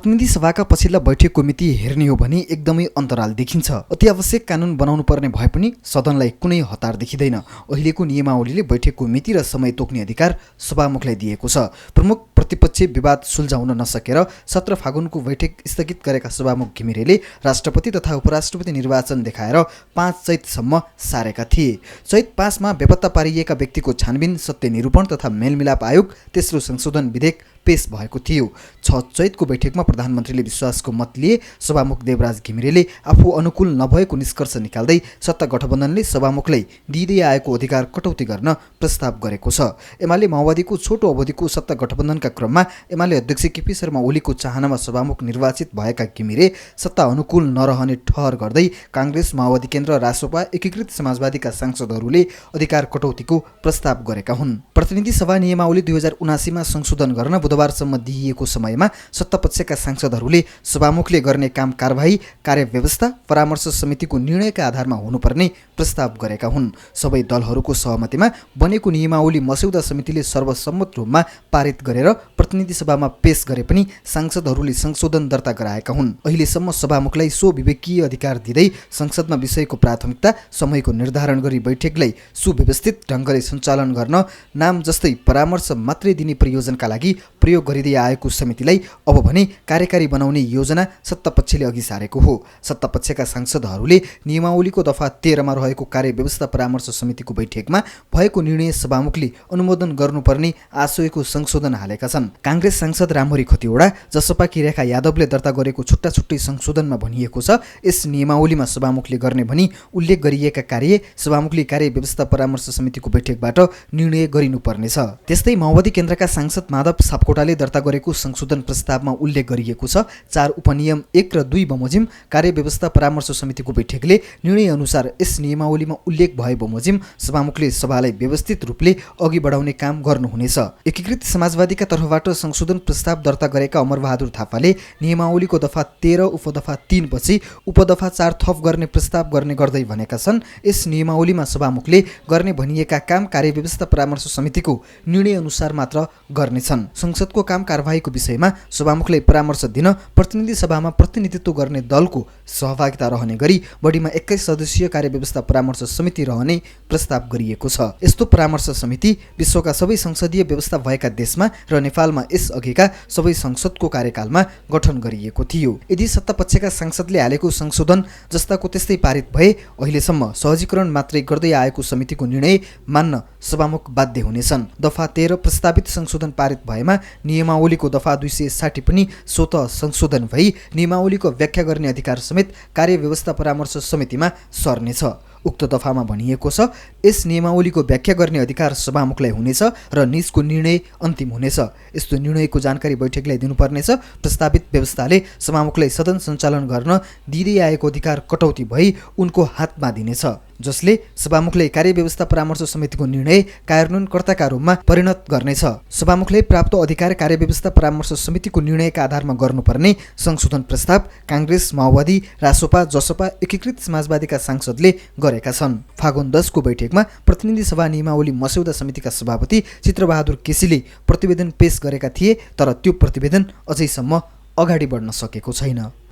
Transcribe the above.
प्रतिनिधि सभाका पछिल्ला बैठकको मिति हेर्ने हो भने एकदमै अन्तराल देखिन्छ। अति आवश्यक कानुन बनाउनु पर्ने भए पनि सदनलाई कुनै हतार देखिँदैन। अहिलेको नियमावलीले बैठकको मिति र समय तोक्ने अधिकार सभामुखलाई दिएको छ। प्रमुख प्रतिपक्ष विवाद सुल्झाउन नसकेर 17 फागुनको बैठक स्थगित गरेका सभामुख घिमिरेले राष्ट्रपति तथा उपराष्ट्रपति निर्वाचन देखाएर 5 चैतसम्म सारेका थिए। चैत 5 मा बेपत्ता पारिएका व्यक्तिको छानबिन, सत्य निरूपण तथा मेलमिलाप आयोग तेस्रो संशोधन विधेयक पेश भएको थियो। 6 चैतको बैठकमा प्रधानमन्त्रीले विश्वासको मत लिए। सभामुख देवराज घिमिरेले आफू अनुकूल नभएको निष्कर्ष निकाल्दै सत्ता गठबन्धनले सभामुखलाई दिँदै आएको अधिकार कटौती गर्न प्रस्ताव गरेको छ। एमाले माओवादीको छोटो अवधिको सत्ता गठबन्धनका क्रममा एमाले अध्यक्ष केपी शर्मा ओलीको चाहनामा सभामुख निर्वाचित भएका घिमिरे सत्ता अनुकूल नरहने ठहर गर्दै काङ्ग्रेस, माओवादी केन्द्र, रासोपा, एकीकृत समाजवादीका सांसदहरूले अधिकार कटौतीको प्रस्ताव गरेका हुन्। प्रतिनिधि सभा नियमावली 2079 मा संशोधन गर्न बुधबारसम्म दिइएको समयमा सत्तापक्षका सांसदहरूले सभामुखले गर्ने काम कारबाही, कार्यव्यवस्था, परामर्श समितिको निर्णयका आधारमा हुनुपर्ने प्रस्ताव गरेका हुन्। सबै दलहरूको सहमतिमा बनेको नियमावली मस्यौदा समितिले सर्वसम्मत रूपमा पारित गरेर प्रतिनिधि सभामा पेश गरे पनि सांसदहरूले संशोधन दर्ता गराएका हुन्। अहिलेसम्म सभामुखलाई सो विवेकीय अधिकार दिँदै संसदमा विषयको प्राथमिकता, समयको निर्धारण गरी बैठकलाई सुव्यवस्थित ढङ्गले सञ्चालन गर्न नाम जस्तै परामर्श मात्रै दिने प्रयोजनका लागि प्रयोग गरिँदै आएको समितिलाई अब भने कार्यकारी बनाउने योजना सत्तापक्षले अघि सारेको हो। सत्तापक्षका सांसदहरूले नियमावलीको दफा 13 मा रहेको कार्यव्यवस्था परामर्श समितिको बैठकमा भएको निर्णय सभामुखले अनुमोदन गर्नुपर्ने आशयको संशोधन हालेका छन्। काङ्ग्रेस सांसद रामहरि खतिवडा, जसपाकी रेखा यादवले दर्ता गरेको छुट्टा छुट्टै संशोधनमा भनिएको छ, यस नियमावलीमा सभामुखले गर्ने भनी उल्लेख गरिएका कार्य सभामुखले कार्यव्यवस्था परामर्श समितिको बैठकबाट निर्णय गरिनुपर्नेछ। त्यस्तै माओवादी केन्द्रका सांसद माधव सापकोटाले दर्ता गरेको संशोधन प्रस्तावमा उल्लेख गरिएको छ, 4 उपनियम 1 र 2 बमोजिम कार्यव्यवस्था परामर्श समितिको बैठकले निर्णय अनुसार यस नियमावलीमा उल्लेख भए बमोजिम सभामुखले सभालाई व्यवस्थित रूपले अघि बढाउने काम गर्नुहुनेछ। एकीकृत समाजवादीका तर्फबाट संशोधन प्रस्ताव दर्ता गरेका अमरबहादुर थापाले नियमावलीको दफा 13 उपदफा 3 पछि उपदफा 4 थप गर्ने प्रस्ताव गर्ने गर्दै भनेका छन्। यस नियमावलीमा सभामुखले गर्ने भनिएका काम कार्यव्यवस्था परामर्श समितिको निर्णय अनुसार मात्र गर्नेछन्। संसदको काम कारबाहीको विषयमा सभामुखलाई परामर्श दिन प्रतिनिधि सभामा प्रतिनिधित्व गर्ने दलको सहभागिता रहने गरी बढीमा 21 सदस्यीय कार्यव्यवस्था परामर्श समिति रहने प्रस्ताव गरिएको छ। यस्तो परामर्श समिति विश्वका सबै संसदीय व्यवस्था भएका देशमा र नेपालमा यस अघिका सबै संसदको कार्यकालमा गठन गरिएको थियो। यदि सत्तापक्षका सांसदले हालेको संशोधन जस्ताको त्यस्तै पारित भए अहिलेसम्म सहजीकरण मात्रै गर्दै आएको समितिको निर्णय मान्न सभामुख बाध्य हुनेछन्। दफा 13 प्रस्तावित संशोधन पारित भएमा नियमावलीको दफा 260 पनि स्वतः संशोधन भई नियमावलीको व्याख्या गर्ने अधिकार समेत कार्यव्यवस्था परामर्श समितिमा सर्नेछ। उक्त दफामा भनिएको छ, यस नियमावलीको व्याख्या गर्ने अधिकार सभामुखलाई हुनेछ र निजको निर्णय अन्तिम हुनेछ। यस्तो निर्णयको जानकारी बैठकलाई दिनुपर्नेछ। प्रस्तावित व्यवस्थाले सभामुखलाई सदन सञ्चालन गर्न दिँदै आएको अधिकार कटौती भई उनको हातमा दिनेछ, जसले सभामुखले कार्यव्यवस्था परामर्श समितिको निर्णय कार्यान्वयनकर्ताका रूपमा परिणत गर्नेछ। सभामुखले प्राप्त अधिकार कार्यव्यवस्था परामर्श समितिको निर्णयका आधारमा गर्नुपर्ने संशोधन प्रस्ताव काङ्ग्रेस, माओवादी, रासोपा, जसपा, एकीकृत समाजवादीका सांसदले गरेका छन्। फागुन 10 को बैठकमा प्रतिनिधि सभा नियमावली मस्यौदा समितिका सभापति चित्रबहादुर केसीले प्रतिवेदन पेश गरेका थिए, तर त्यो प्रतिवेदन अझैसम्म अगाडि बढ्न सकेको छैन।